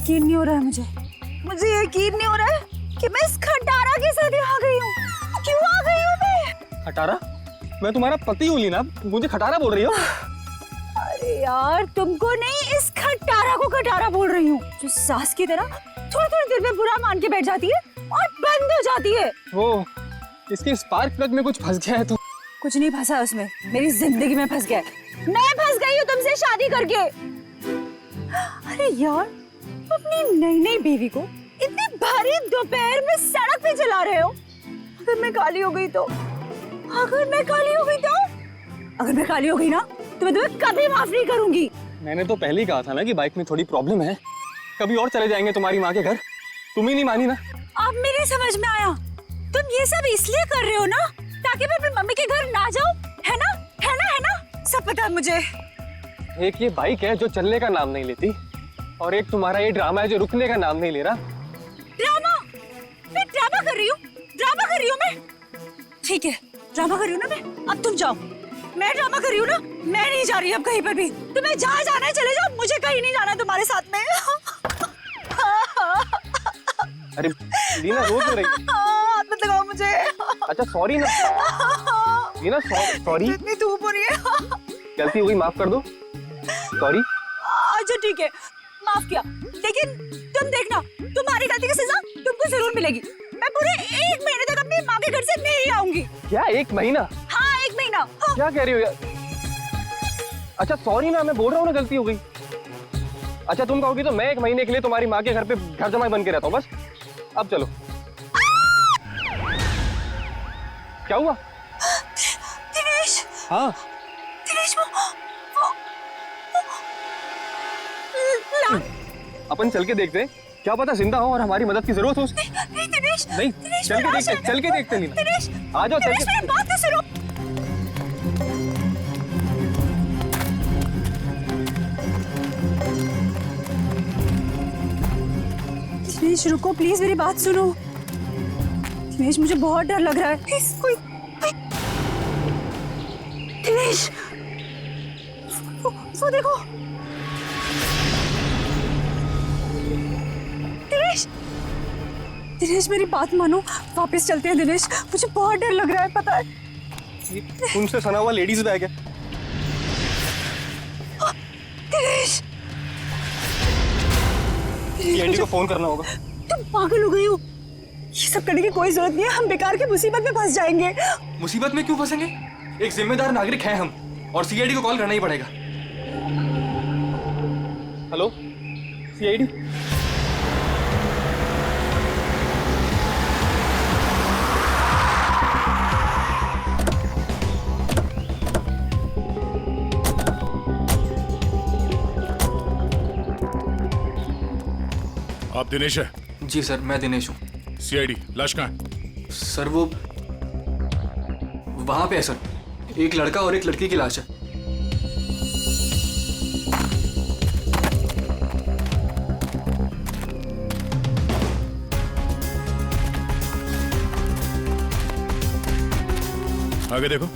यकीन नहीं हो रहा है मुझे यकीन नहीं हो रहा है कि मैं इस खटारा के साथ यहाँ आ गई हूँ। क्यों आ गई हूँ मैं? खटारा? मैं तुम्हारा पति हूँ लीना, मुझे खटारा बोल रही हो? अरे यार तुमको नहीं, इस खटारा को खटारा बोल रही हूँ, जो सास की तरह थोड़ी थोड़ी देर में बुरा मान के बैठ जाती है और बंद हो जाती है। वो इसके स्पार्क प्लग में कुछ फंस गया है तो। कुछ नहीं फंसा उसमें, मेरी जिंदगी में फंस गया है। मैं फंस गई हूँ तुमसे शादी करके। अरे यार, अपनी नई नई बीवी को इतनी भारी दोपहर में सड़क पे चला रहे हो। अगर मैं काली हो गई तो, अगर मैं काली हो गई तो, अगर मैं काली हो गई ना तो मैं तुम्हें कभी माफ नहीं करूंगी। मैंने तो पहले ही कहा था ना कि बाइक में थोड़ी प्रॉब्लम है, कभी और चले जाएंगे तुम्हारी माँ के घर। तुम ही नहीं मानी ना। अब मेरी समझ में आया, तुम ये सब इसलिए कर रहे हो ना ताकि मैं अपनी मम्मी के घर ना जाऊं, है ना? है ना? है ना? सब पता है मुझे। एक ये बाइक है जो चलने का नाम नहीं लेती, और एक तुम्हारा ये ड्रामा है जो रुकने का नाम नहीं ले रहा। ड्रामा? मैं ड्रामा कर रही हूँ? ड्रामा कर रही हूँ मैं? ठीक है, ड्रामा कर रही हूँ ना मैं। अब तुम जाओ। मैं ड्रामा कर रही हूँ ना, मैं नहीं जा रही अब कहीं पर भी। तुम्हें जहाँ जाना है चले जाओ, मुझे कहीं नहीं जाना तुम्हारे साथ में। अरे लीना रो क्यों रही है? हाथ मत लगाओ मुझे। अच्छा सॉरी ना लीना, सॉरी। इतनी धूप हो रही है। गलती हो गई, माफ कर दो। सॉरी। अच्छा ठीक है, माफ किया, लेकिन तुम देखना, तुम्हारी गलती की सजा तुमको जरूर मिलेगी। मैं पूरे 1 महीने तक अपनी माँ के घर से नहीं आऊंगी। क्या 1 महीना? हाँ 1 महीना। हाँ। क्या कह रही हो यार? अच्छा सॉरी ना, मैं बोल रहा हूँ ना गलती हो गई। अच्छा तुम कहोगी तो मैं 1 महीने के लिए तुम्हारी माँ के घर पे घर जमाई बन के रहता हूँ बस। अब चलो। क्या हुआ? दिनेश। हाँ दिनेश वो अपन चल के देखते हैं, क्या पता जिंदा हो और हमारी मदद की जरूरत हो उसकी। नहीं दिनेश, नहीं दिनेश, चल के देखते लीना। दिनेश, आ जाओ चल दिनेश के। मेरी बात तो सुनो। दिनेश रुको प्लीज, मेरी बात सुनो। दिनेश मुझे बहुत डर लग रहा है, प्लीज कोई। दिनेश वो देखो। दिनेश, दिनेश मेरी बात मानो, वापस चलते हैं दिनेश, मुझे बहुत डर लग रहा है पता है। उनसे सना हुआ लेडीज बैग है। दिनेश, एंडी को फोन करना होगा। तुम पागल हो गई हो, ये सब करने की कोई जरूरत नहीं है, हम बेकार की मुसीबत में फंस जाएंगे। मुसीबत में क्यों फंसेंगे? एक जिम्मेदार नागरिक हैं हम, और सीआईडी को कॉल करना ही पड़ेगा। Hello CID. आप दिनेश है? जी सर, मैं दिनेश हूँ। सीआईडी, लाश कहाँ है? सर वो वहां पे है सर, एक लड़का और एक लड़की की लाश है। आगे देखो।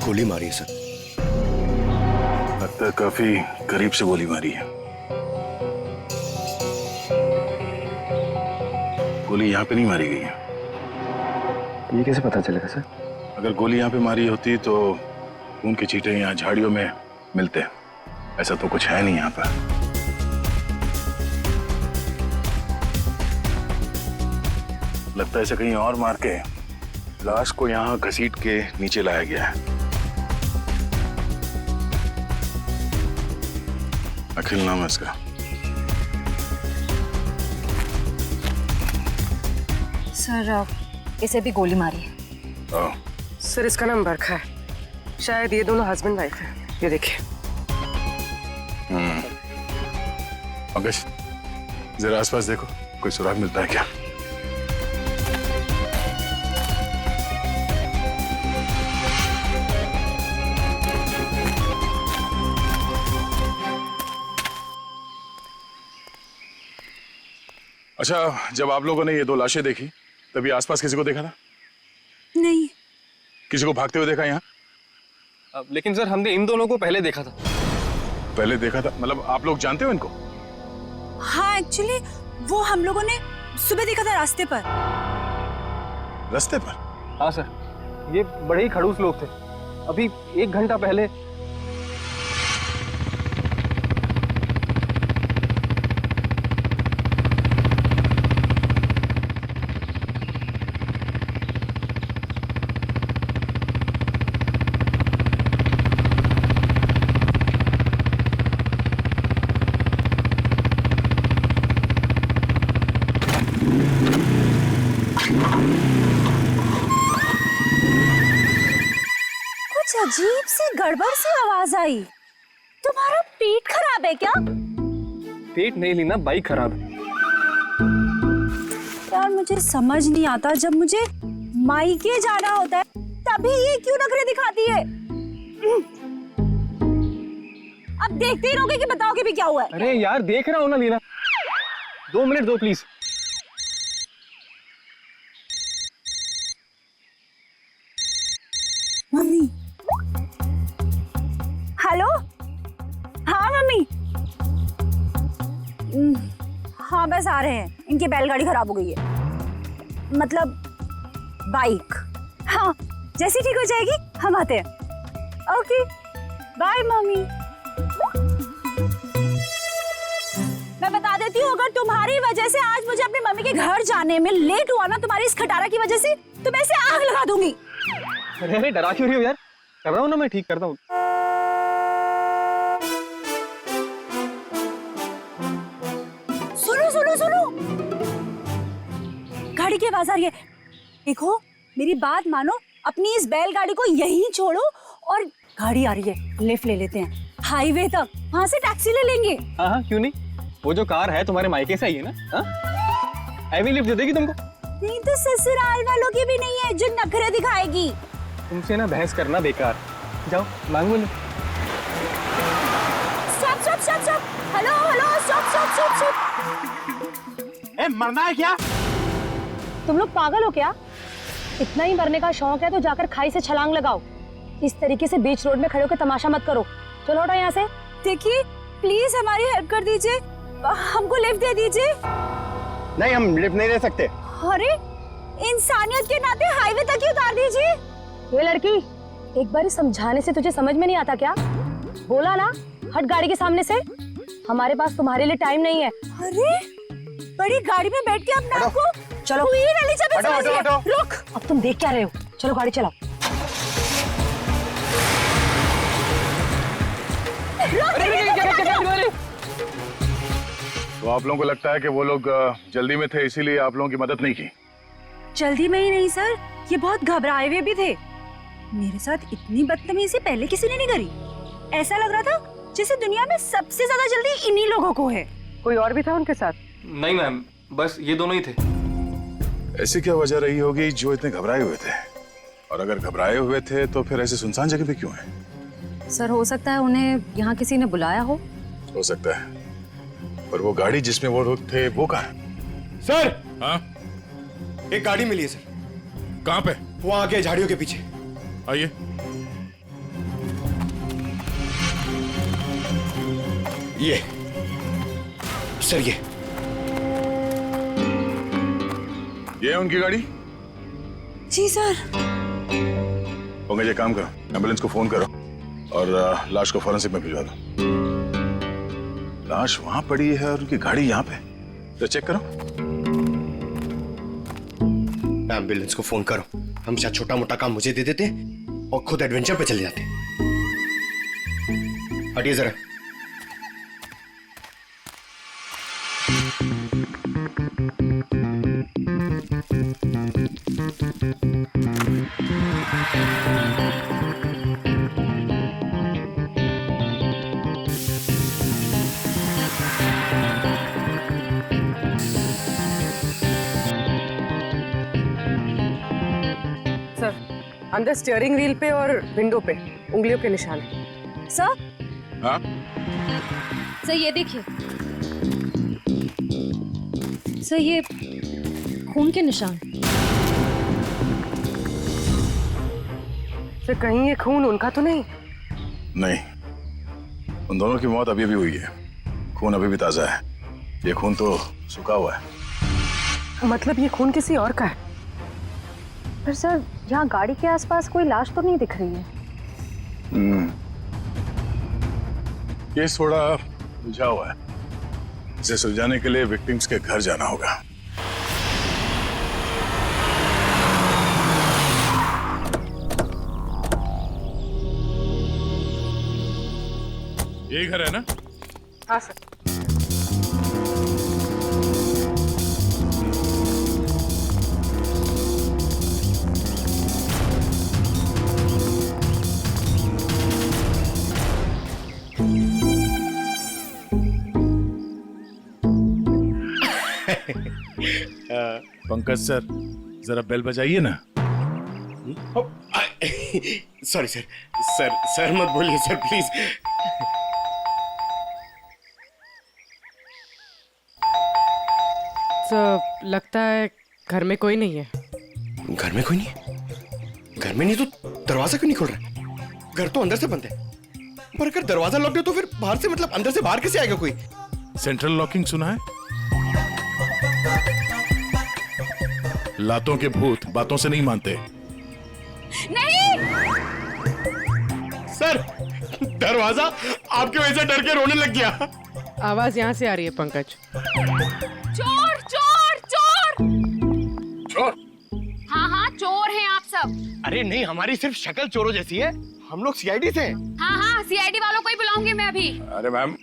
गोली मारी है सर। लगता है काफी करीब से गोली मारी है। गोली यहाँ पे नहीं मारी गई है। ये कैसे पता चलेगा सर? अगर गोली यहाँ पे मारी होती तो खून के छींटे यहाँ झाड़ियों में मिलते। ऐसा तो कुछ है नहीं यहाँ पर। लगता है इसे कहीं और मार के लाश को यहाँ घसीट के नीचे लाया गया है। अखिल नाम है इसका। सर इसे भी गोली मारी है। ओह, सर इसका नाम बरखा है, शायद ये दोनों हस्बैंड वाइफ है। ये देखिए। पंकज जरा आसपास देखो, कोई सुराग मिलता है क्या? अच्छा, जब आप लोगों ने ये 2 लाशें देखी तभी आसपास किसी को देखा था? नहीं, किसी को भागते हुए देखा यहाँ? लेकिन सर हमने इन दोनों को पहले देखा था। पहले देखा था मतलब आप लोग जानते हो इनको? हाँ एक्चुअली वो हम लोगों ने सुबह देखा था रास्ते पर। रास्ते पर? हाँ सर, ये बड़े ही खड़ूस लोग थे। अभी 1 घंटा पहले। कुछ अजीब सी गड़बड़ सी आवाज आई। तुम्हारा पेट खराब है क्या? पेट नहीं ली ना, बाइक खराब है। यार मुझे समझ नहीं आता, जब मुझे मायके जाना होता है तभी ये क्यों नखरे दिखाती है? अब देखते ही रहोगे कि बताओगे भी क्या हुआ है? अरे यार देख रहा हूँ ना लीना, 2 मिनट दो प्लीज। मम्मी। हेलो। हाँ मम्मी। हाँ बस आ रहे हैं, इनकी बैलगाड़ी खराब हो गई है, मतलब बाइक। हाँ जैसी ठीक हो जाएगी हम आते हैं। Okay bye mummy. मैं बता देती हूँ, अगर तुम्हारी वजह से आज मुझे अपनी मम्मी के घर जाने में लेट हुआ ना, तुम्हारी इस खटारा की वजह से, तो मैं इसे आग लगा दूंगी। अरे अरे डरा क्यों रही हो यार? कर रहा हूँ ना, मैं ठीक करता हूँ। सुनो सुनो सुनो, गाड़ी की आवाज आ रही है। देखो मेरी बात मानो, अपनी इस बैलगाड़ी को यहीं छोड़ो और गाड़ी आ रही है, लिफ्ट ले लेते हैं हाईवे तक, वहां से टैक्सी ले लेंगे। हाँ हाँ क्यों नहीं, वो जो कार है तुम्हारे मायके से आई है ना, हाँ हैवी लिफ्ट दे देगी तुमको। नहीं तो ससुराल वालों की भी नहीं है जो नखरे दिखाएगी। तुमसे ना बहस करना बेकार, जाओ मांगो lift. Stop stop stop stop, hello hello stop stop stop stop. ए, मरना है क्या? तुम लोग पागल हो क्या? इतना ही मरने का शौक है तो जाकर खाई से छलांग लगाओ। इस तरीके से बीच रोड में खड़े होकर तमाशा मत करो। चलो हटो यहाँ से। देखिए प्लीज हमारी हेल्प कर दीजिए, हमको लिफ्ट दे दीजिए। नहीं, हम लिफ्ट नहीं दे सकते। अरे इंसानियत के नाते हाईवे तक ही उतार दीजिए। ये लड़की, एक बार समझाने से तुझे समझ में नहीं आता क्या? बोला ना हट गाड़ी के सामने से। हमारे पास तुम्हारे लिए टाइम नहीं है। अरे बड़ी गाड़ी में बैठ के अपने आप को चलो हुई वाली जगह हटो, हटो, हटो। रुक। अब तुम देख क्या रहे हो? चलो गाड़ी चलाओ। तो आप लोगों को लगता है कि वो लोग जल्दी में थे इसीलिए आप लोगों की मदद नहीं की? जल्दी में ही नहीं सर, ये बहुत घबराए हुए भी थे। मेरे साथ इतनी बदतमीजी पहले किसी ने नहीं करी। ऐसा लग रहा था जैसे दुनिया में सबसे ज्यादा जल्दी इन्हीं लोगों को है। कोई और भी था उनके साथ? नहीं मैम, बस ये दोनों ही थे। ऐसी क्या वजह रही होगी जो इतने घबराए हुए थे? और अगर घबराए हुए थे तो फिर ऐसे सुनसान जगह पे क्यों है? सर हो सकता है उन्हें यहाँ किसी ने बुलाया हो सकता है, पर वो गाड़ी जिसमें वो लोग थे वो कहाँ है? सर, हाँ एक गाड़ी मिली है सर, कहाँ पे? वो आगे झाड़ियों के पीछे। आइए। ये सर, ये है उनकी गाड़ी? जी सर। होंगे, ये काम करो, एम्बुलेंस को फोन करो और लाश को फॉरेंसिक में भिजवा दो। लाश वहां पड़ी है और उनकी गाड़ी यहाँ पे, तो चेक करो। एम्बुलेंस को फोन करो। हम शायद छोटा मोटा काम मुझे दे देते और खुद एडवेंचर पे चले जाते। हटिए जरा। सर, अंदर स्टीयरिंग व्हील पे और विंडो पे उंगलियों के निशान हैं। सर हाँ सर ये देखिए सर, ये खून के निशान। तो कहीं ये खून उनका तो नहीं? नहीं, उन दोनों की मौत अभी भी हुई है। खून अभी भी ताजा है। ये खून तो सूखा हुआ है। मतलब ये खून किसी और का है? पर सर, यहाँ गाड़ी के आसपास कोई लाश तो नहीं दिख रही है। केस थोड़ा उलझा हुआ है। इसे सुलझाने के लिए विक्टिम्स के घर जाना होगा। यही घर है ना? हाँ सर। पंकज सर, जरा बेल बजाइए ना। सॉरी सर, सर मत बोलिए सर प्लीज। तो लगता है घर में कोई नहीं है। घर में कोई नहीं है? घर में नहीं तो दरवाजा क्यों नहीं खोल रहा? घर तो अंदर से बंद है। पर अगर दरवाजा लॉक है तो फिर बाहर से, मतलब अंदर से बाहर कैसे आएगा कोई? सेंट्रल लॉकिंग सुना है? लातों के भूत बातों से नहीं मानते। नहीं, सर, दरवाजा आपकी वजह से डर के रोने लग गया। आवाज यहाँ से आ रही है पंकज। चोर चोर चोर! चोर? हाँ हाँ, चोर हैं आप सब। अरे नहीं, हमारी सिर्फ शक्ल चोरों जैसी है। हम लोग सीआईडी से हैं। हाँ हाँ, सीआईडी वालों को ही बुलाऊंगी मैं अभी। अरे मैम,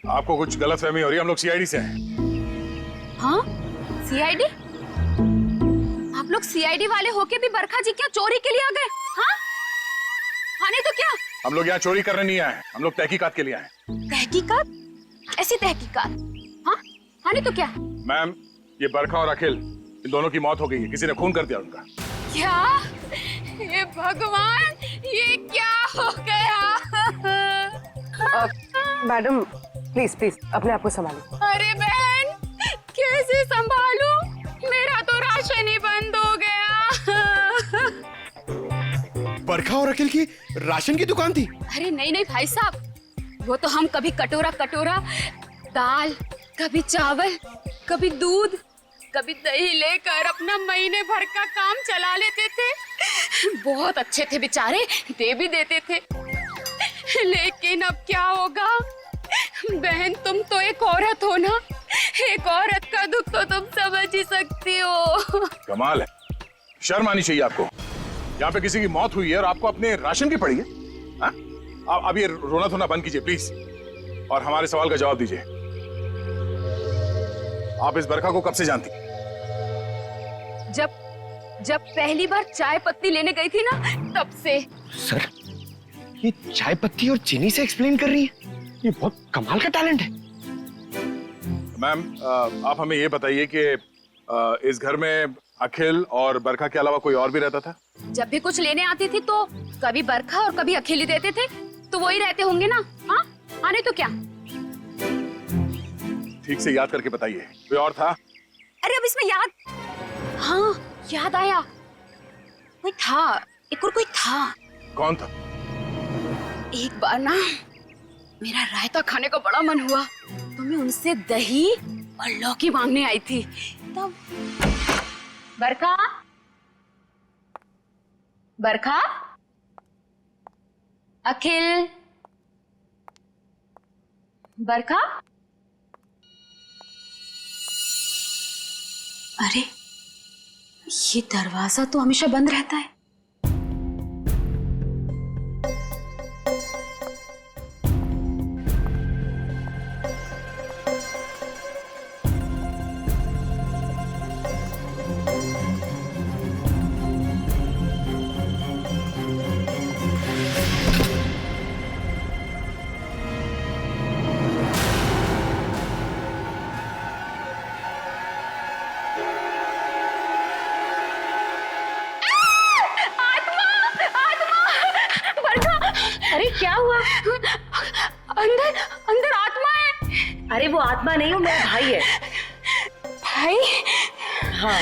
आपको कुछ गलतफहमी हो रही है। हम लोग सीआईडी से हैं। हाँ, सीआईडी? आप लोग सीआईडी वाले होके भी बरखा जी क्या चोरी के लिए आ गए? हाँ हाँ, नहीं तो क्या? हम लोग यहाँ चोरी करने नहीं आए, हम लोग तहकीकात के लिए आए। तहकीकात? ऐसी तहकीकात? हाँ हाँ, नहीं तो क्या? मैम, ये बरखा और अखिल, इन दोनों की मौत हो गई है। किसी ने खून कर दिया उनका। क्या? ये भगवान, ये क्या हो गया? मैडम प्लीज प्लीज अपने आप को संभालो। अरे बहन, कैसे संभालूं? मेरा तो राशन ही बंद हो गया। बरखा और अखिल की राशन की दुकान थी? अरे नहीं नहीं भाई साहब, वो तो हम कभी कटोरा कटोरा दाल, कभी चावल, कभी दूध, कभी दही लेकर अपना महीने भर का काम चला लेते थे। बहुत अच्छे थे बेचारे, दे भी देते थे। लेकिन अब क्या होगा? बहन, तुम तो एक औरत हो ना, एक औरत का दुख तो तुम समझ ही सकती हो। कमाल है, शर्म आनी चाहिए आपको। यहाँ पे किसी की मौत हुई है और आपको अपने राशन की पड़ी है। हाँ? अब ये रोना धोना बंद कीजिए प्लीज, और हमारे सवाल का जवाब दीजिए। आप इस बरखा को कब से जानती? जब पहली बार चाय पत्ती लेने गई थी ना, तब से। सर, ये चाय पत्ती और चीनी से एक्सप्लेन कर रही है? ये बहुत कमाल का टैलेंट है। मैम, आप हमें ये बताइए कि इस घर में अखिल और बरखा के अलावा कोई और भी रहता था? जब भी कुछ लेने आती थी तो कभी बरखा और कभी अखिल ही देते थे, तो वही रहते होंगे ना। हाँ हाँ, नहीं तो क्या? ठीक से याद करके बताइए, कोई और था? अरे अब इसमें याद, हाँ याद आया, कोई था, एक और कोई था। कौन था? एक बार ना मेरा रायता खाने का बड़ा मन हुआ, तो मैं उनसे दही और लौकी मांगने आई थी। तब बरखा, बरखा, अखिल, बरखा। अरे ये दरवाजा तो हमेशा बंद रहता है। अरे क्या हुआ? अंदर अंदर आत्मा है। अरे वो आत्मा नहीं, वो मेरा भाई है। भाई? हाँ,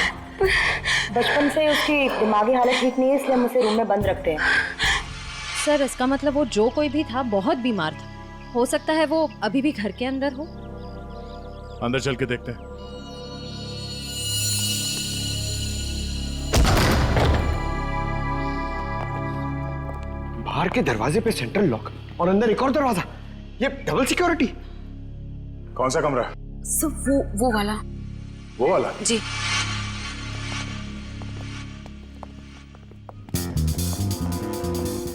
बचपन से उसकी दिमागी हालत ठीक नहीं है, इसलिए हम उसे रूम में बंद रखते हैं। सर इसका मतलब वो जो कोई भी था बहुत बीमार था। हो सकता है वो अभी भी घर के अंदर हो। अंदर चल के देखते हैं। बाहर के दरवाजे पे सेंट्रल लॉक और अंदर एक और दरवाजा, ये डबल सिक्योरिटी। कौन सा कमरा? सर वो वाला। वो वाला? जी।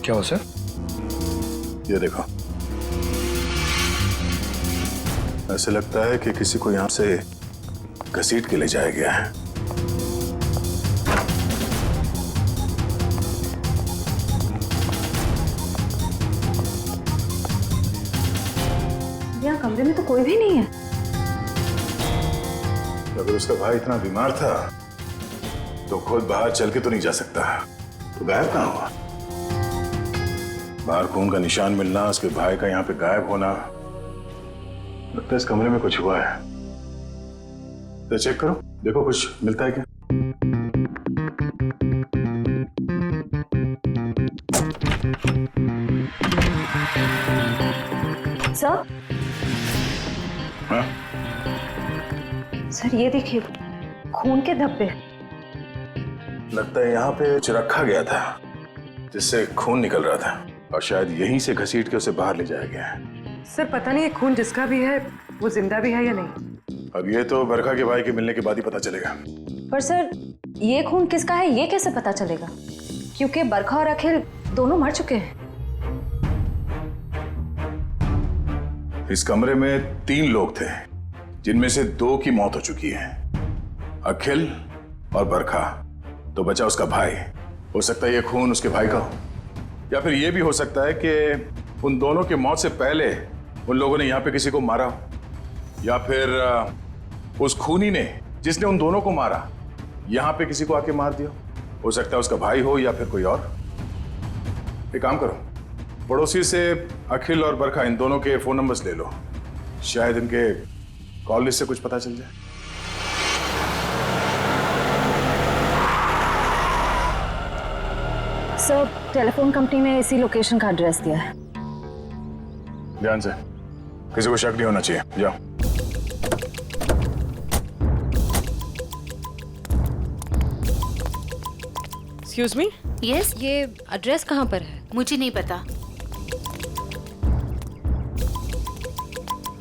क्या हो सर? ये देखो, ऐसे लगता है कि किसी को यहां से घसीट के ले जाया गया है। यहाँ कमरे में तो कोई भी नहीं है। अगर उसका भाई इतना बीमार था तो खुद बाहर चल के तो नहीं जा सकता, तो गायब कहाँ हुआ? बाहर खून का निशान मिलना, उसके भाई का यहाँ पे गायब होना, लगता है इस कमरे में कुछ हुआ है। तो चेक करो, देखो कुछ मिलता है क्या। सर हाँ? सर ये देखिए, खून के धब्बे। लगता है यहाँ पे कुछ रखा गया था जिससे खून निकल रहा था और शायद यहीं से घसीट के उसे बाहर ले जाया गया है। सर पता नहीं ये खून जिसका भी है वो जिंदा भी है या नहीं। अब ये तो बरखा के भाई के मिलने के बाद ही पता चलेगा। पर सर ये खून किसका है ये कैसे पता चलेगा, क्योंकि बरखा और अखिल दोनों मर चुके हैं। इस कमरे में 3 लोग थे जिनमें से 2 की मौत हो चुकी है, अखिल और बरखा। तो बचा उसका भाई। हो सकता है ये खून उसके भाई का हो, या फिर ये भी हो सकता है कि उन दोनों की मौत से पहले उन लोगों ने यहाँ पे किसी को मारा हो, या फिर उस खूनी ने जिसने उन दोनों को मारा यहाँ पे किसी को आके मार दिया। हो सकता है उसका भाई हो या फिर कोई और। एक काम करो, पड़ोसी से अखिल और बरखा इन दोनों के फोन नंबर्स ले लो, शायद इनके कॉल लिस्ट से कुछ पता चल जाए। सर टेलीफोन कंपनी ने इसी लोकेशन का एड्रेस दिया है। ध्यान से, किसी को शक नहीं होना चाहिए। जाओ। Excuse me. यस, ये एड्रेस कहाँ पर है? मुझे नहीं पता।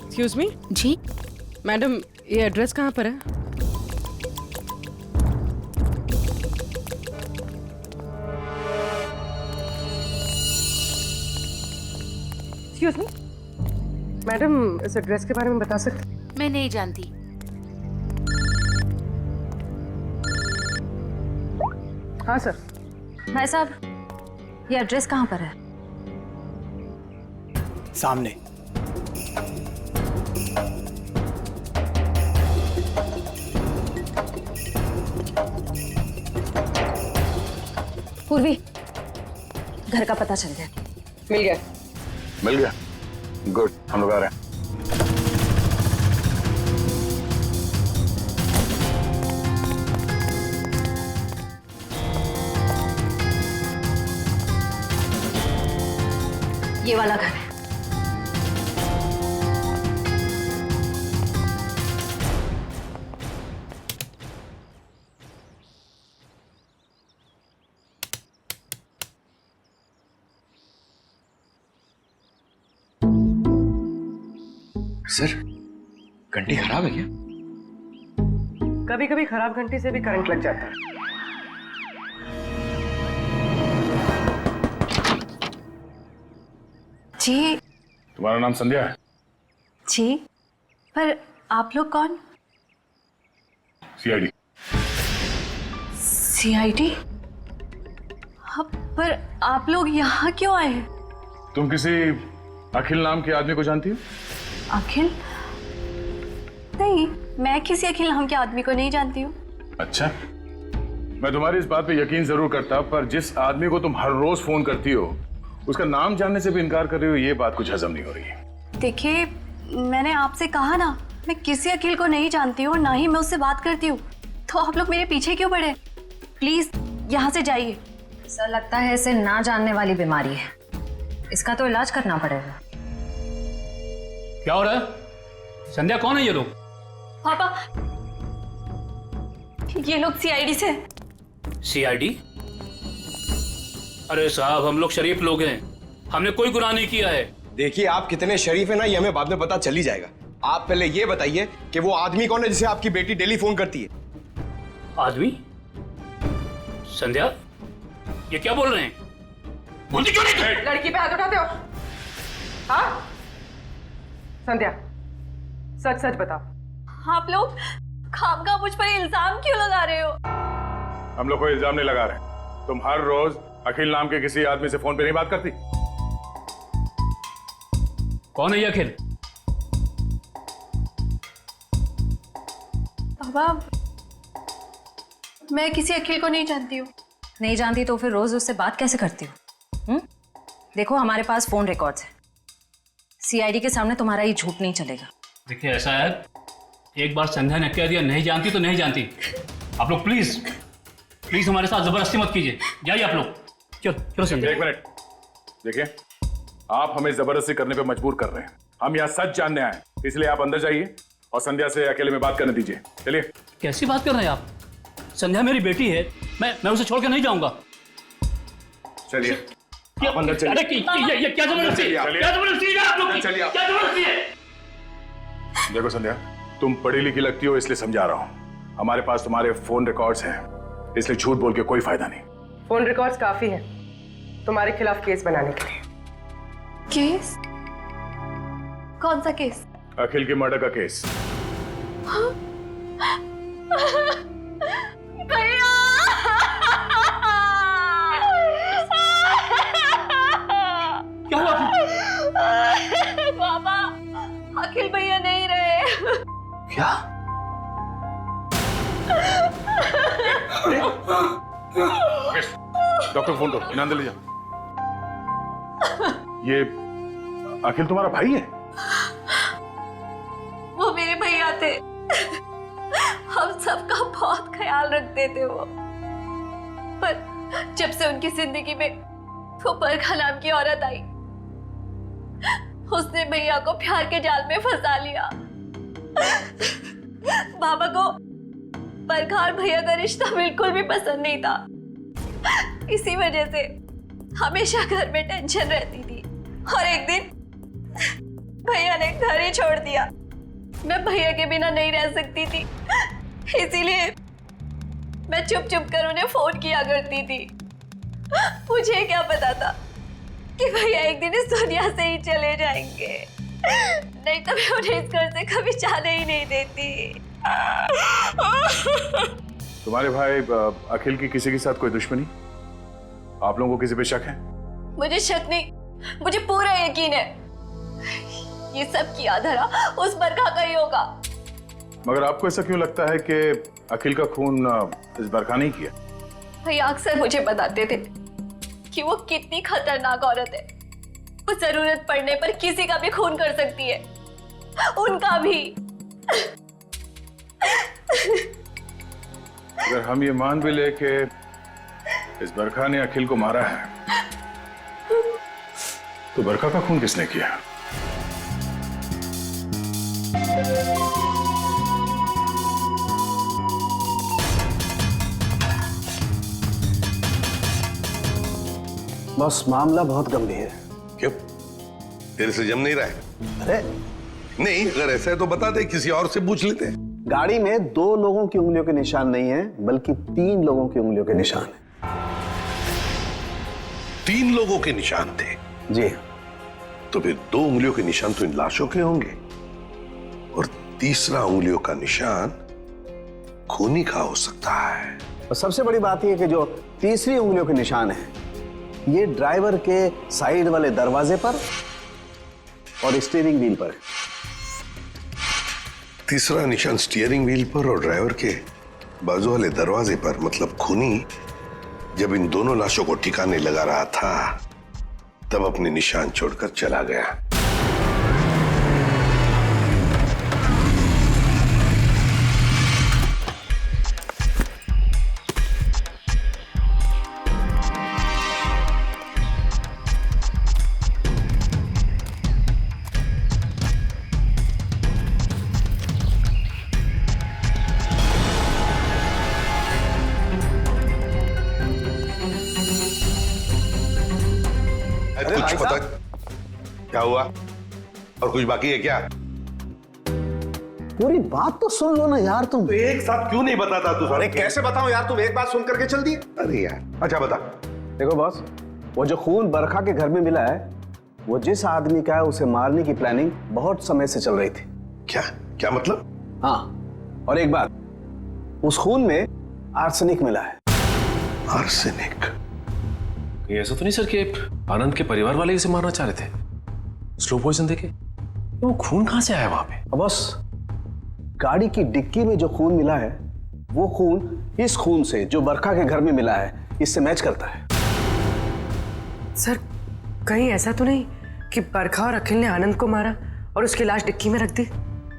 Excuse me. जी मैडम, ये एड्रेस कहाँ पर है? एक्सक्यूज मी मैडम, इस एड्रेस के बारे में बता सकते? मैं नहीं जानती। हाँ सर। भाई साहब, ये एड्रेस कहाँ पर है? सामने। पूर्वी, घर का पता चल गया। मिल गया। मिल गया? गुड, हम लोग आ रहे हैं। ये वाला घर है। सर, घंटी खराब है क्या? कभी कभी खराब घंटी से भी करंट लग जाता है। जी। तुम्हारा नाम संध्या है? जी, पर आप लोग कौन? सीआईडी। सीआईडी? पर आप लोग यहाँ क्यों आए? तुम किसी अखिल नाम के आदमी को जानती हो? अखिल? नहीं, मैं किसी अखिल नाम के आदमी को नहीं जानती हूँ। अच्छा, मैं तुम्हारी इस बात पे यकीन जरूर करता, पर जिस आदमी को तुम हर रोज फोन करती हो उसका नाम जानने से भी इनकार कर रही हो, ये बात कुछ हजम नहीं हो रही। देखिए, मैंने आपसे कहा ना, मैं किसी अखिल को नहीं जानती हूँ, ना ही मैं उससे बात करती हूँ, तो आप लोग मेरे पीछे क्यों पड़े? प्लीज यहाँ से जाइए। सर लगता है इसे ना जानने वाली बीमारी है। इसका तो इलाज करना पड़ेगा। क्या हो रहा है? संध्या, कौन है ये लोग? पापा, ये लोग सीआईडी से। सीआईडी? अरे साहब, हम लोग शरीफ लोग हैं, हमने कोई गुनाह नहीं किया है। देखिए, आप कितने शरीफ है ना, ये हमें बाद में पता चल ही जाएगा। आप पहले ये बताइए कि वो आदमी कौन है जिसे आपकी बेटी डेली फोन करती है? आदमी? संध्या, ये क्या बोल रहे हैं? बोलती क्यों नहीं? लड़की पे हाथ उठाते हो? हाँ संध्या, सच सच बताओ। आप लोग खामखा मुझ पर इल्जाम क्यों लगा रहे हो? हम लोग कोई इल्जाम नहीं लगा रहे। तुम हर रोज अखिल नाम के किसी आदमी से फोन पे नहीं बात करती? कौन है ये अखिल? पापा, मैं किसी अखिल को नहीं जानती हूँ। नहीं जानती तो फिर रोज उससे बात कैसे करती हो? देखो, हमारे पास फोन रिकॉर्ड्स है। सीआईडी के सामने तुम्हारा ये झूठ नहीं चलेगा। देखिए, ऐसा है, एक बार संध्या ने कह दिया नहीं जानती तो नहीं जानती। आप लोग प्लीज हमारे साथ जबरदस्ती मत कीजिए। जाइए आप लोग। चलो संध्या। एक मिनट, देखिए, आप हमें जबरदस्ती करने पे मजबूर कर रहे हैं। हम यहाँ सच जानने आए, इसलिए आप अंदर जाइए और संध्या से अकेले में बात करने दीजिए। चलिए। कैसी बात कर रहे हैं आप? संध्या मेरी बेटी है, मैं उसे छोड़ के नहीं जाऊंगा। चलिए, आप अंदर चलिए। अरे ये क्या जबरदस्ती है? क्या जबरदस्ती है आप लोग की? चलिए। क्या जबरदस्ती है? देखो संध्या, तुम पढ़ी लिखी लगती हो, इसलिए समझा रहा हूँ। हमारे पास तुम्हारे फोन रिकॉर्ड्स हैं, इसलिए झूठ बोल के कोई फायदा नहीं। फोन रिकॉर्ड्स काफी है तुम्हारे खिलाफ केस बनाने के लिए। केस? कौन सा केस? अखिल की मर्डर का केस। भैया! क्या हुआ? पापा, अखिल भैया नहीं रहे। क्या? डॉक्टर फोन दो, इन्हें अंदर ले जाओ। ये अखिल तुम्हारा भाई है? वो मेरे भैया थे। हम सबका बहुत ख्याल रखते थे वो। पर जब से उनकी जिंदगी में वो बरखा नाम की औरत आई, उसने भैया को प्यार के जाल में फंसा लिया। बाबा को बरखा और भैया का रिश्ता बिल्कुल भी पसंद नहीं था। इसी वजह से हमेशा घर में टेंशन रहती थी। और एक दिन भैया ने घर ही छोड़ दिया। मैं भैया के बिना नहीं रह सकती थी, इसीलिए मैं चुप चुप कर उन्हें फोन किया करती थी। मुझे क्या पता था कि भैया एक दिन इस दुनिया से ही चले जाएंगे, नहीं तो मैं उन्हें इस घर से कभी जाने ही नहीं देती। तुम्हारे भाई अखिल की किसी के साथ कोई दुश्मनी? आप लोगों को किसी पे शक है? मुझे शक नहीं, मुझे पूरा यकीन है ये सब किया धरा उस बरखा का ही होगा। मगर आपको ऐसा क्यों लगता है कि अखिल का खून इस बरखा नहीं किया? भैया अक्सर मुझे बताते थे कि वो कितनी खतरनाक औरत है। वो जरूरत पड़ने पर किसी का भी खून कर सकती है, उनका भी। अगर हम ये मान भी ले कि इस बरखा ने अखिल को मारा है, तो बरखा का खून किसने किया? बस मामला बहुत गंभीर है। क्यों? तेरे से जम नहीं रहा है? अरे नहीं, अगर ऐसा है तो बता दे, किसी और से पूछ लेते हैं। गाड़ी में 2 लोगों की उंगलियों के निशान नहीं है, बल्कि 3 लोगों की उंगलियों के निशान है। 3 लोगों के निशान थे? जी। तो फिर 2 उंगलियों के निशान तो इन लाशों के होंगे, और तीसरा उंगलियों का निशान खूनी का हो सकता है। और सबसे बड़ी बात यह कि जो तीसरी उंगलियों के निशान है, ये ड्राइवर के साइड वाले दरवाजे पर और स्टीयरिंग व्हील पर है। तीसरा निशान स्टीयरिंग व्हील पर और ड्राइवर के बाजू वाले दरवाजे पर, मतलब खूनी जब इन दोनों लाशों को ठिकाने लगा रहा था, तब अपने निशान छोड़कर चला गया। कुछ पता क्या हुआ और कुछ बाकी है क्या? पूरी बात तो सुन लो ना यार तुम। तो एक साथ क्यों नहीं बताता तू? अरे कैसे बताऊं यार, तुम एक बात सुन करके चल दिए। अरे यार, अच्छा बता। देखो बॉस, वो जो खून बरखा के घर में मिला है वो जिस आदमी का है उसे मारने की प्लानिंग बहुत समय से चल रही थी। क्या क्या मतलब? हाँ, और एक बात, उस खून में आर्सेनिक मिला है। आर्सेनिक? ये ऐसा तो नहीं सर कि आनंद के परिवार वाले इसे मारना चाह रहे थे? स्लो पॉइजन देके वो खून कहां से आया वहां पे? बॉस, गाड़ी की डिक्की में जो खून मिला है वो खून इस खून से जो बरखा के घर में मिला है इससे मैच करता है। सर, कहीं ऐसा तो नहीं कि बरखा और अखिल ने आनंद को मारा और उसकी लाश डिक्की में रख दी?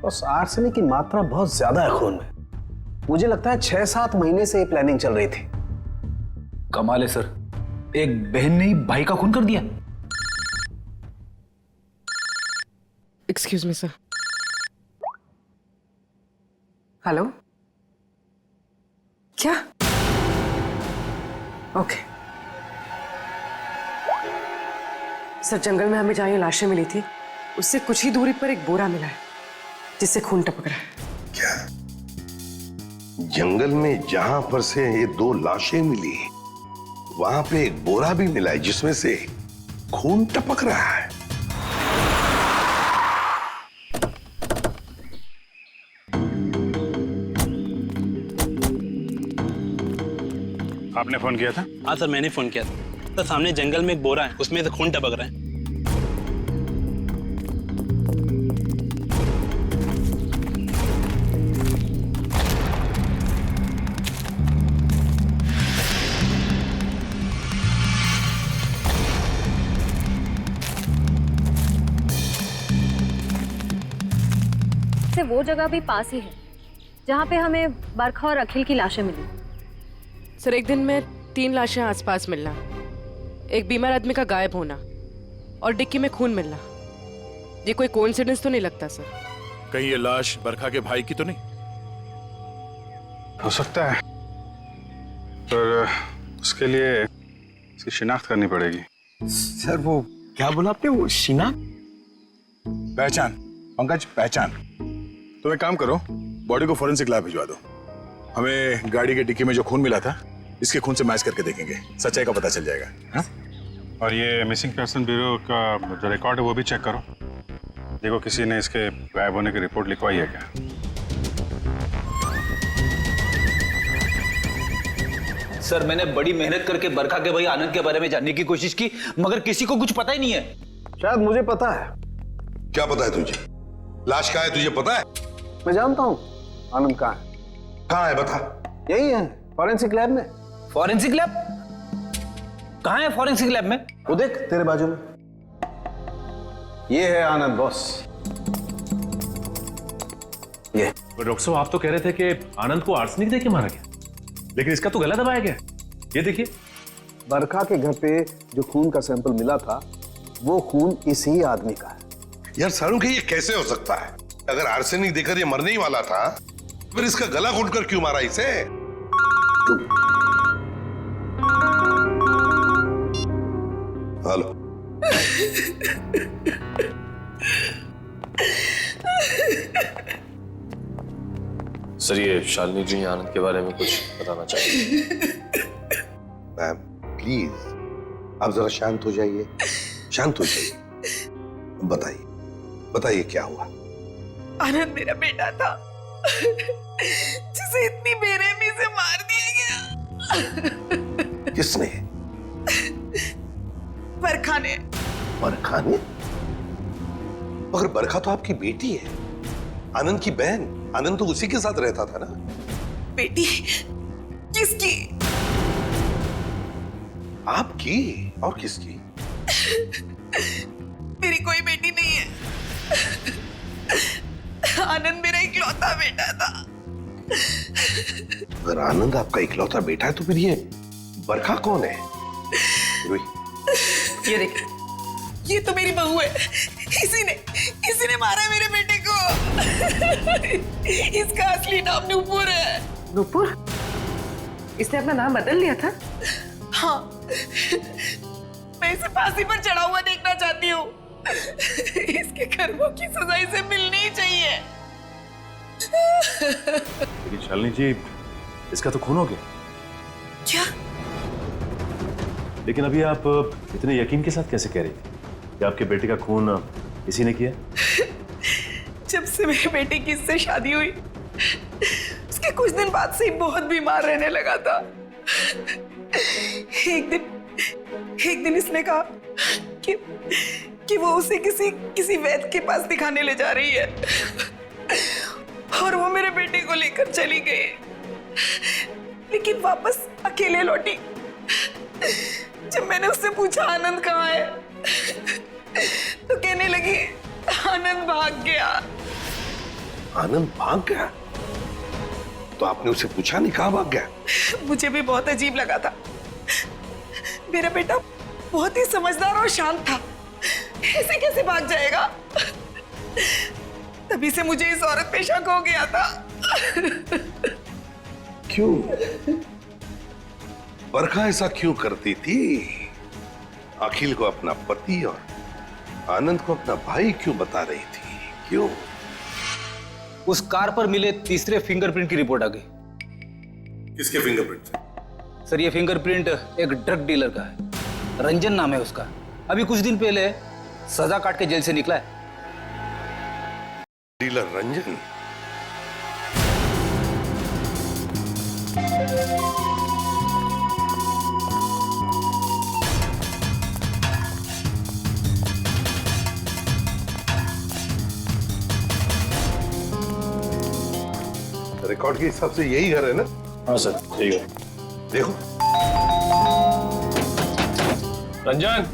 बस आर्सेनिक की मात्रा बहुत ज्यादा है खून में। मुझे लगता है 6-7 महीने से ये प्लानिंग चल रही थी। कमाल है सर, एक बहन ने ही भाई का खून कर दिया। Excuse me sir. हेलो, क्या? ओके सर, जंगल में हमें जहां ये लाशें मिली थी उससे कुछ ही दूरी पर एक बोरा मिला है जिससे खून टपक रहा है। क्या जंगल में जहां पर से ये 2 लाशें मिली वहां पे एक बोरा भी मिला है जिसमें से खून टपक रहा है? आपने फोन किया था? हाँ सर, मैंने फोन किया था। तो सामने जंगल में एक बोरा है, उसमें से खून टपक रहा है। से वो जगह भी पास ही है जहाँ पे हमें बरखा और अखिल की लाशें मिली। सर, एक दिन में 3 लाशें आसपास मिलना, एक बीमार आदमी का गायब होना और डिक्की में खून मिलना, ये कोई कोइंसिडेंस तो नहीं लगता सर? कहीं ये लाश बरखा के भाई की तो नहीं? हो सकता है, पर उसके लिए इसकी शिनाख्त करनी पड़ेगी। सर वो क्या बोला आपने, वो शिनाख्त? पहचान पंकज, पहचान। तो एक काम करो, बॉडी को फोरेंसिक लैब भिजवा दो। हमें गाड़ी के डिक्की में जो खून मिला था इसके खून से मैच करके देखेंगे, सच्चाई का पता चल जाएगा। हा? और ये मिसिंग पर्सन ब्यूरो का जो रिकॉर्ड है वो भी चेक करो, देखो किसी ने इसके गायब होने की रिपोर्ट लिखवाई है क्या। सर, मैंने बड़ी मेहनत करके बरखा के भाई आनंद के बारे में जानने की कोशिश की, मगर किसी को कुछ पता ही नहीं है। शायद मुझे पता है। क्या पता है तुझे? लाश कहाँ है तुझे पता है? मैं जानता हूँ आनंद कहाँ है। कहाँ है बता? यही है, फॉरेंसिक लैब में। Forensic lab? कहाँ है फॉरेंसिक लैब में? वो देख तेरे बाजू में, ये है आनंद बॉस। ये डॉक्टर साहब, आप तो कह रहे थे कि आनंद को आर्सेनिक देके मारा गया, लेकिन इसका तो गला दबाया गया। ये देखिए, बरखा के घर पे जो खून का सैंपल मिला था वो खून इसी आदमी का है। यार सारुण, ये कैसे हो सकता है? अगर आर्सेनिक देकर ये मरने ही वाला था फिर इसका गला घोंटकर क्यों मारा इसे? हेलो। सर ये शालिनी जी आनंद के बारे में कुछ बताना चाहिए। मैम प्लीज आप जरा शांत हो जाइए, शांत हो जाइए। बताइए बताइए क्या हुआ? आनंद मेरा बेटा था जिसे इतनी बेरहमी से मार दिया गया। किसने? बरखा ने। बरखा ने? मगर बरखा तो आपकी बेटी है, आनंद की बहन। आनंद तो उसी के साथ रहता था ना। बेटी? किसकी? आपकी और किसकी? मेरी कोई बेटी नहीं है। आनंद मेरा इकलौता बेटा था। अगर आनंद आपका इकलौता बेटा है तो फिर ये बरखा कौन है? ये देख, ये तो मेरी बहू है। इसी ने मारा है मेरे बेटे को। इसका असली नाम नूपुर है। मैं इसे फांसी पर चढ़ा हुआ देखना चाहती हूँ। इसके कर्मों की सजा इसे मिलनी ही चाहिए। लेकिन शालिनी जी, इसका तो खून हो गया। क्या? लेकिन अभी आप इतने यकीन के साथ कैसे कह रही थी कि आपके बेटे का खून इसी ने किया? जब से मेरे बेटे की इससे शादी हुई, उसके कुछ दिन बाद से ही बहुत बीमार रहने लगा था। एक दिन इसने कहा कि वो उसे किसी वैद्य के पास दिखाने ले जा रही है, और वो मेरे बेटे को लेकर चली गई, लेकिन वापस अकेले लौटी। जब मैंने उससे पूछा आनंद कहाँ है, तो कहने लगी आनंद भाग गया। आनंद भाग गया? तो आपने उसे पूछा नहीं कहाँ भाग गया? मुझे भी बहुत अजीब लगा था। मेरा बेटा बहुत ही समझदार और शांत था, ऐसे कैसे भाग जाएगा? तभी से मुझे इस औरत पे शक हो गया था। क्यों? बरखा ऐसा क्यों करती थी? अखिल को अपना पति और आनंद को अपना भाई क्यों बता रही थी? क्यों? उस कार पर मिले तीसरे फिंगरप्रिंट की रिपोर्ट आ गई। किसके फिंगरप्रिंट? सर, ये फिंगरप्रिंट एक ड्रग डीलर का है। रंजन नाम है उसका। अभी कुछ दिन पहले सजा काट के जेल से निकला है। डीलर रंजन? रिकॉर्ड के हिसाब से यही घर है ना? हाँ सर, यही है। देखो रंजन,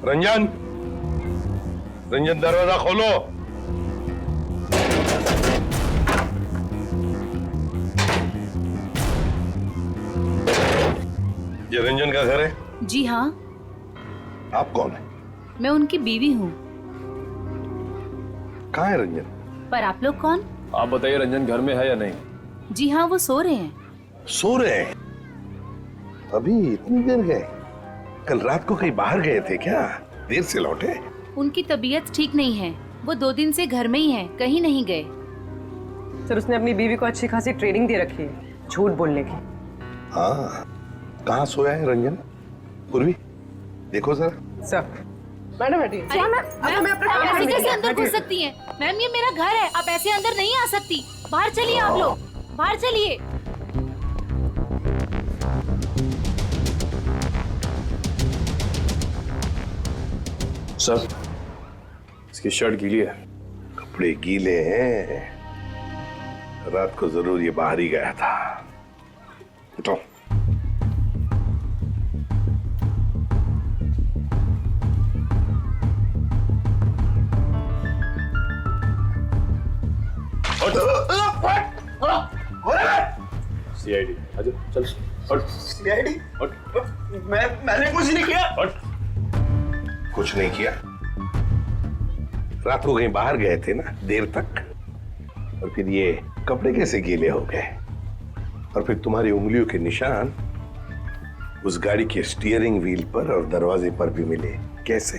रंजन, रंजन दरवाजा खोलो। ये रंजन का घर है? जी हाँ। आप कौन है? मैं उनकी बीवी हूँ। कहाँ है रंजन? पर आप लोग कौन? आप बताइए, रंजन घर में है या नहीं? जी हाँ, वो सो रहे हैं। सो रहे हैं? अभी इतनी देर गए? कल रात को कहीं बाहर गए थे क्या? देर से लौटे? उनकी तबीयत ठीक नहीं है, वो 2 दिन से घर में ही हैं, कहीं नहीं गए। सर, उसने अपनी बीवी को अच्छी खासी ट्रेनिंग दे रखी है झूठ बोलने की। हाँ, कहाँ सोया है रंजन? पूर्वी, देखो जरा। सर, मैडम बैठिए। आप ऐसे कैसे अंदर घुस सकती हैं? मैम, ये मेरा घर है, आप ऐसे अंदर नहीं आ सकती। बाहर चलिए आप लोग, बाहर चलिए। सर, इसकी शर्ट गीली है। कपड़े गीले हैं? रात को जरूर ये बाहर ही गया था। उठो। सीआईडी, आजा, चल। सीआईडी? मैंने कुछ नहीं किया। कुछ नहीं किया? रात को कहीं बाहर गए थे ना देर तक, और फिर ये कपड़े कैसे गीले हो गए? और फिर तुम्हारी उंगलियों के निशान उस गाड़ी के स्टीयरिंग व्हील पर और दरवाजे पर भी मिले, कैसे?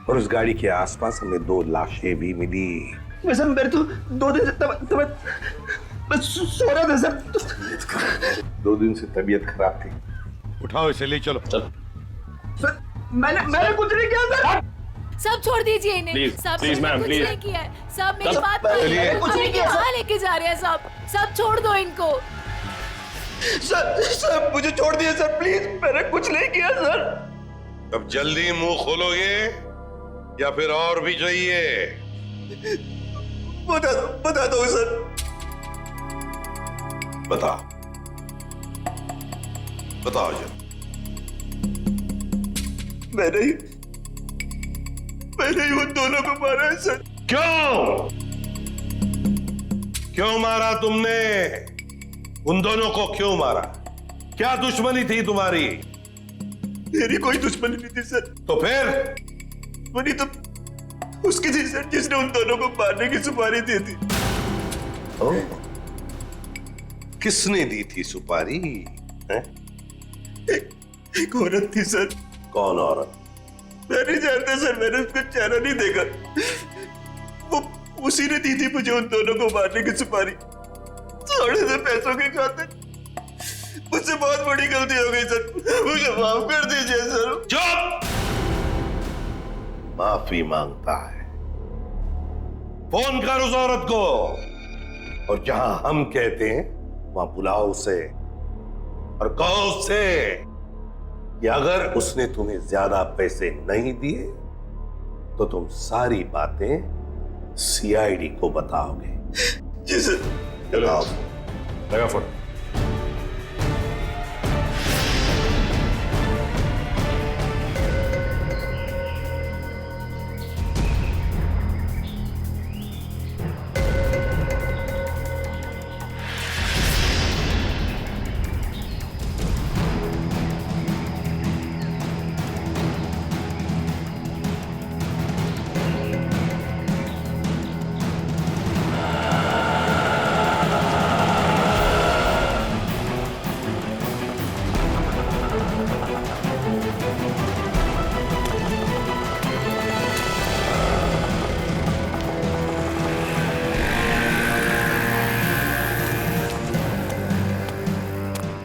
और उस गाड़ी के आसपास हमें 2 लाशें भी मिली। वैसे मेरे तो 2 दिन से मैं सो रहा था सर। 2 दिन से तबीयत खराब थी। उठाओ इसे, ले चलो। चल। सर, मैंने कुछ नहीं किया सर। सब छोड़ दीजिए इन्हें। प्लीज, सब प्लीज मैम, कुछ प्लीज। नहीं किया है। सब मेरी सब- बात चलिए। कुछ नहीं किया। कहाँ लेके जा रहे हैं सब छोड़ दो इनको। सर मुझे छोड़ दिए सर, प्लीज। मैंने कुछ नहीं किया सर। अब जल्दी मुंह खोलोगे या फिर और भी चाहिए? बता दो सर। बताओ, बताओ जल्दी। मैंने ही उन दोनों को मारा है सर। क्यों? क्यों मारा तुमने? उन दोनों को क्यों मारा? क्या दुश्मनी थी तुम्हारी? मेरी कोई दुश्मनी नहीं थी सर। तो फिर? दुश्मनी तो उसकी थी सर, जिसने उन दोनों को मारने की सुपारी दी थी। किसने दी थी सुपारी? एक औरत थी सर। कौन औरत? मैं नहीं जानता सर, मैंने उसका चेहरा नहीं देखा। वो उसी ने दी थी मुझे उन दोनों को मारने की सुपारी, थोड़े से पैसों के खातिर। मुझसे बहुत बड़ी गलती हो गई सर, मुझे माफ कर दीजिए सर। चुप! माफी मांगता है? फोन कर उस औरत को, और जहां हम कहते हैं वहां बुलाओ उसे और कहो उससे कि अगर उसने तुम्हें ज्यादा पैसे नहीं दिए तो तुम सारी बातें सीआईडी को बताओगे। जी सर। चलो लगा फोन।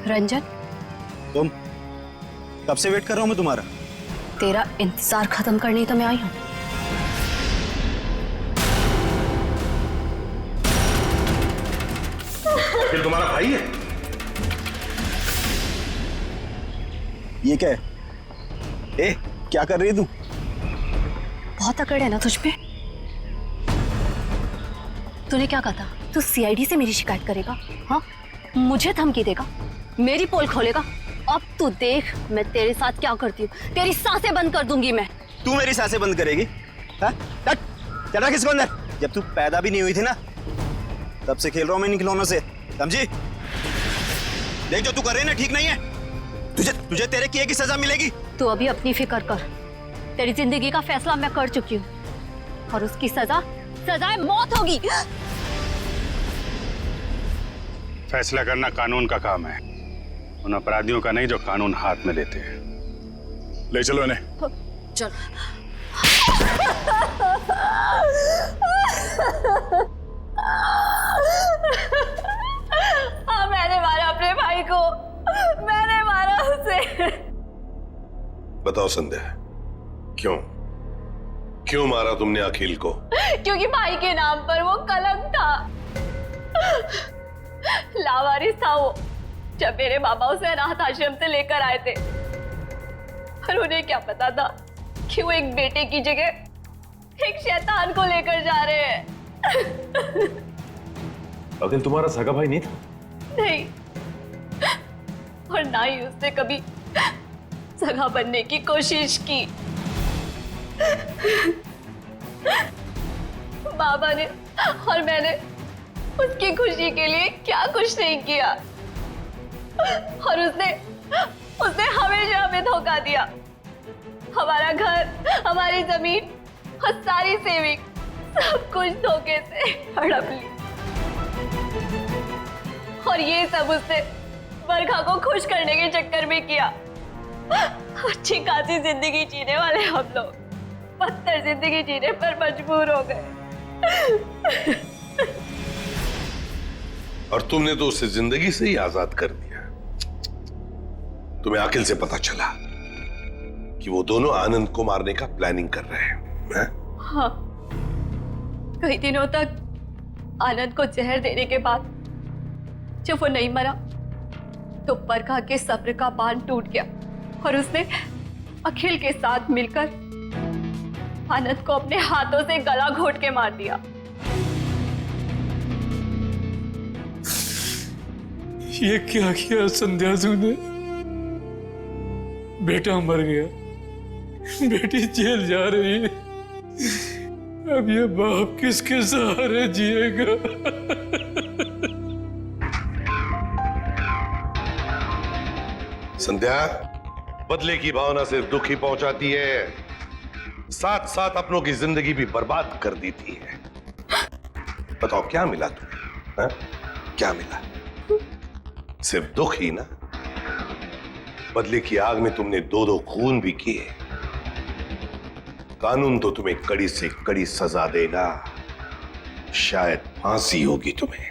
रंजन, तुम कब से वेट कर रहा हूं मैं तुम्हारा? तेरा इंतजार खत्म करने ही तो मैं आई हूं। अखिल तुम्हारा भाई है? ये क्या है? ए, क्या कर रही है तू? बहुत अकड़ है ना तुझ पे। तूने क्या कहा था? तू सीआईडी से मेरी शिकायत करेगा? हाँ, मुझे धमकी देगा, मेरी पोल खोलेगा। अब तू देख मैं तेरे साथ क्या करती हूँ। तेरी सांसें बंद कर दूंगी मैं। तू मेरी सांसें बंद करेगी? हाँ? चला किसको अंदर? जब तू पैदा भी नहीं हुई थी ना, तब से खेल रहा हूं मैं इन खिलौनों से, समझी? देख जो तू कर रही है ना ठीक नहीं है। तुझे तेरे किए की सजा मिलेगी। तू अभी अपनी फिक्र कर। तेरी जिंदगी का फैसला मैं कर चुकी हूँ और उसकी सजा मौत होगी। फैसला करना कानून का काम है, उन अपराधियों का नहीं जो कानून हाथ में लेते हैं। ले चलो इन्हें। चल। हाँ, मैंने मारा अपने भाई को, मैंने मारा उसे। बताओ संध्या, क्यों मारा तुमने अखिल को? क्योंकि भाई के नाम पर वो कलंक था, लावारिस था वो। जब मेरे बाबा उसे अनाथ आश्रम से लेकर आए थे, पर उन्हें क्या पता था कि वो एक बेटे की जगह एक शैतान को लेकर जा रहे हैं। अखिल तुम्हारा सगा भाई नहीं था? नहीं, और ना ही उसने कभी सगा बनने की कोशिश की। बाबा ने और मैंने उसकी खुशी के लिए क्या कुछ नहीं किया, और उसने हमेशा हमें धोखा दिया। हमारा घर, हमारी जमीन और सारी सेविंग, सब कुछ धोखे से हड़प ली। और ये सब उसने बरखा को खुश करने के चक्कर में किया। अच्छी खासी जिंदगी जीने वाले हम लोग बदतर जिंदगी जीने पर मजबूर हो गए। और तुमने तो उसे जिंदगी से ही आजाद कर दिया। तुम्हें अखिल से पता चला कि वो दोनों आनंद को मारने का प्लानिंग कर रहे हैं। हाँ, कई दिनों तक आनंद को जहर देने के बाद जब वो नहीं मरा तो बरखा के सब्र का बांध टूट गया और उसने अखिल के साथ मिलकर आनंद को अपने हाथों से गला घोट के मार दिया। ये क्या किया संध्या ने? बेटा मर गया, बेटी जेल जा रही है, अब ये बाप किसके सहारे जिएगा? संध्या, बदले की भावना सिर्फ दुख ही पहुंचाती है, साथ साथ अपनों की जिंदगी भी बर्बाद कर देती है। बताओ क्या मिला तुम्हें? क्या मिला? सिर्फ दुख ही ना? बदले की आग में तुमने 2-2 खून भी किए। कानून तो तुम्हें कड़ी से कड़ी सजा देगा, शायद फांसी होगी तुम्हें।